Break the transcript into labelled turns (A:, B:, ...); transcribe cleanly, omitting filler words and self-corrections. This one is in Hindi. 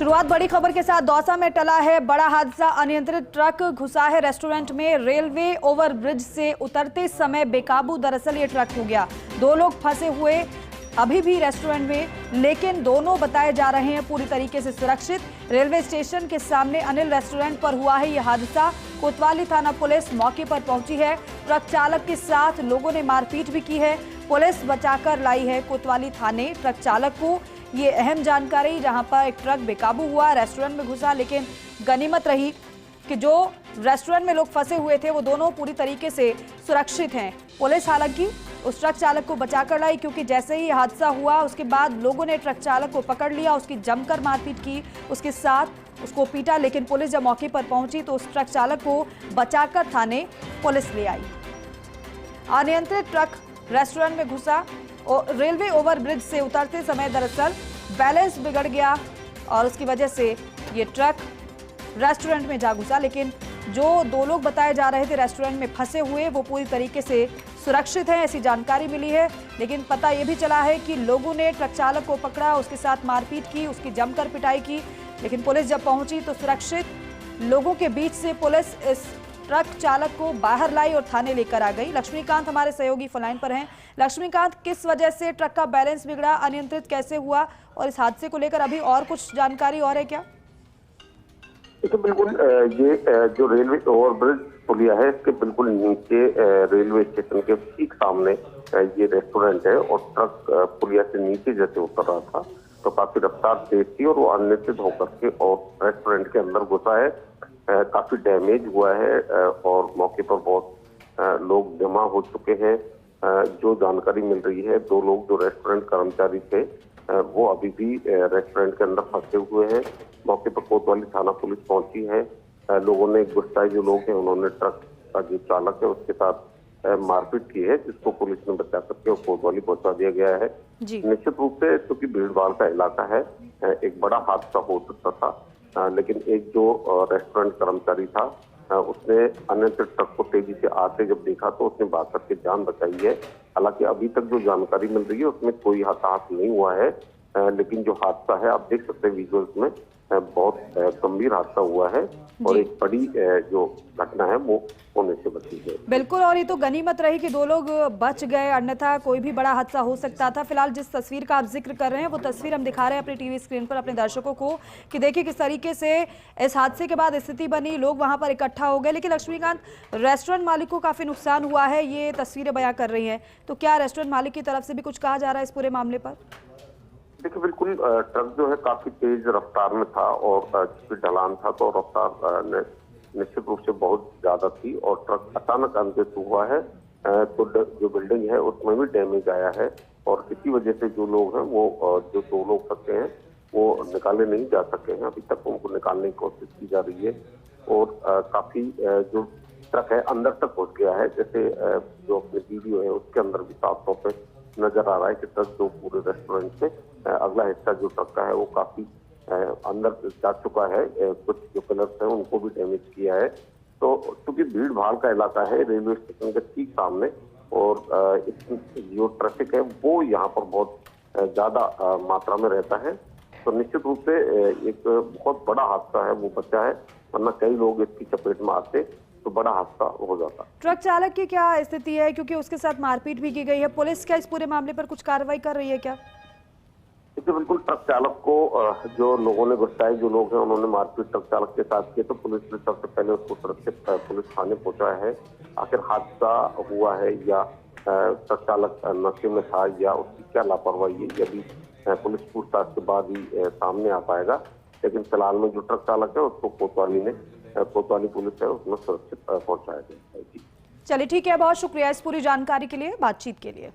A: शुरुआत बड़ी खबर के साथ दौसा में टला है बड़ा हादसा। अनियंत्रित ट्रक घुसा है रेस्टोरेंट में। रेलवे ओवरब्रिज से उतरते समय बेकाबू दरअसल ये ट्रक हो गया। दो लोग फंसे हुए अभी भी रेस्टोरेंट में, लेकिन दोनों बताए जा रहे हैं पूरी तरीके से सुरक्षित। रेलवे स्टेशन के सामने अनिल रेस्टोरेंट पर हुआ है यह हादसा। कोतवाली थाना पुलिस मौके पर पहुंची है। ट्रक चालक के साथ लोगों ने मारपीट भी की है। पुलिस बचाकर लाई है कोतवाली थाने ट्रक चालक को। ये अहम जानकारी, जहां पर एक ट्रक बेकाबू हुआ, रेस्टोरेंट में घुसा, लेकिन गनीमत रही कि जो रेस्टोरेंट में लोग फंसे हुए थे वो दोनों पूरी तरीके से सुरक्षित हैं। पुलिस हालांकि उस ट्रक चालक को बचाकर लाई, क्योंकि जैसे ही हादसा हुआ उसके बाद लोगों ने ट्रक चालक को पकड़ लिया, उसकी जमकर मारपीट की, उसके साथ उसको पीटा। लेकिन पुलिस जब मौके पर पहुंची तो उस ट्रक चालक को बचाकर थाने पुलिस ले आई। अनियंत्रित ट्रक रेस्टोरेंट में घुसा और रेलवे ओवरब्रिज से उतरते समय दरअसल बैलेंस बिगड़ गया और उसकी वजह से ये ट्रक रेस्टोरेंट में जा घुसा। लेकिन जो दो लोग बताए जा रहे थे रेस्टोरेंट में फंसे हुए, वो पूरी तरीके से सुरक्षित हैं, ऐसी जानकारी मिली है। लेकिन पता ये भी चला है कि लोगों ने ट्रक चालक को पकड़ा, उसके साथ मारपीट की, उसकी जमकर पिटाई की। लेकिन पुलिस जब पहुंची तो सुरक्षित लोगों के बीच से पुलिस इस ट्रक चालक को बाहर लाई और थाने लेकर आ गई। लक्ष्मीकांत हमारे सहयोगी फोनलाइन पर हैं। लक्ष्मीकांत, किस वजह से ट्रक का बैलेंस बिगड़ा, अनियंत्रित कैसे हुआ, और इस हादसे को लेकर अभी और कुछ जानकारी और है क्या?
B: तो बिल्कुल ये जो रेलवे ओवरब्रिज पुलिया है, इसके बिल्कुल नीचे रेलवे स्टेशन के ठीक सामने ये रेस्टोरेंट है और ट्रक पुलिया से नीचे जैसे उतर रहा था तो काफी रफ्तार तेज थी और वो अनियंत्रित होकर के और रेस्टोरेंट के अंदर घुसा है। काफी डैमेज हुआ है और मौके पर बहुत लोग जमा हो चुके हैं। जो जानकारी मिल रही है, दो लोग जो रेस्टोरेंट कर्मचारी थे वो अभी भी रेस्टोरेंट के अंदर फंसे हुए हैं। मौके पर कोतवाली थाना पुलिस पहुंची है। लोगों ने, गुस्साए जो लोग हैं, उन्होंने ट्रक का जो चालक है उसके साथ मारपीट की है, जिसको पुलिस ने बचा करके कोतवाली पहुंचा दिया गया है। निश्चित रूप से क्योंकि भीड़ भाड़ का इलाका है, एक बड़ा हादसा हो सकता था, लेकिन एक जो रेस्टोरेंट कर्मचारी था उसने अनियंत्रित ट्रक को तेजी से आते जब देखा तो उसने भाग करके जान बचाई है। हालांकि अभी तक जो जानकारी मिल रही है उसमें कोई हताहत नहीं हुआ है, लेकिन जो हादसा है आप देख सकते हैं विजुअल्स में, बहुत गंभीर हादसा हुआ है और एक बड़ी जो घटना है वो होने से बची है।
A: बिल्कुल, और ये तो गनीमत रही कि दो लोग बच गए, अन्यथा कोई भी बड़ा हादसा हो सकता था। फिलहाल जिस तस्वीर का आप जिक्र कर रहे हैं वो तस्वीर हम दिखा रहे हैं अपने टीवी स्क्रीन पर अपने दर्शकों को, कि देखिए किस तरीके से इस हादसे के बाद स्थिति बनी, लोग वहां पर इकट्ठा हो गए। लेकिन लक्ष्मीकांत, रेस्टोरेंट मालिक को काफी नुकसान हुआ है, ये तस्वीरें बयां कर रही है, तो क्या रेस्टोरेंट मालिक की तरफ से भी कुछ कहा जा रहा है इस पूरे मामले पर?
B: देखिए, बिल्कुल ट्रक जो है काफी तेज रफ्तार में था और ढलान था तो रफ्तार निश्चित रूप से बहुत ज्यादा थी और ट्रक अचानक अनियंत्रित हुआ है। तो जो बिल्डिंग है उसमें भी डैमेज आया है और इसी वजह से जो लोग हैं वो जो दो लोग फंसे हैं वो निकाले नहीं जा सके हैं। अभी तक उनको निकालने की कोशिश की जा रही है और काफी जो ट्रक है अंदर तक पहुंच गया है। जैसे जो अपने वीडियो है उसके अंदर भी साफ तौर पर नजर आ रहा है कि ट्रक जो पूरे रेस्टोरेंट से अगला हिस्सा जो ट्रक का है वो काफी अंदर जा चुका है। कुछ जो पिलर्स हैं उनको भी डैमेज किया है। तो क्योंकि भीड़ भाड़ का इलाका है रेलवे स्टेशन के ठीक सामने और जो ट्रैफिक है वो यहाँ पर बहुत ज्यादा मात्रा में रहता है, तो निश्चित रूप से एक बहुत बड़ा हादसा है वो बचा है, वरना कई लोग इसकी चपेट में आते तो बड़ा हादसा हो जाता।
A: ट्रक चालक की क्या स्थिति है, क्योंकि उसके साथ मारपीट भी की गई है? पुलिस क्या इस पूरे मामले पर कुछ कार्रवाई कर रही है क्या?
B: देखिए, बिल्कुल ट्रक चालक को जो लोगों ने, गुस्साए जो लोग हैं, उन्होंने मारपीट ट्रक चालक के साथ की, तो पुलिस ने सबसे पहले उसको सुरक्षित पुलिस थाने पहुंचाया है। आखिर हादसा हुआ है या ट्रक चालक नशे में था या उसकी क्या लापरवाही है, ये भी पुलिस पूछताछ के बाद ही सामने आ पाएगा। लेकिन फिलहाल में जो ट्रक चालक है उसको कोतवाली पुलिस है उसमें सुरक्षित पहुंचाया गया है।
A: चलिए ठीक है, बहुत शुक्रिया इस पूरी जानकारी के लिए, बातचीत के लिए।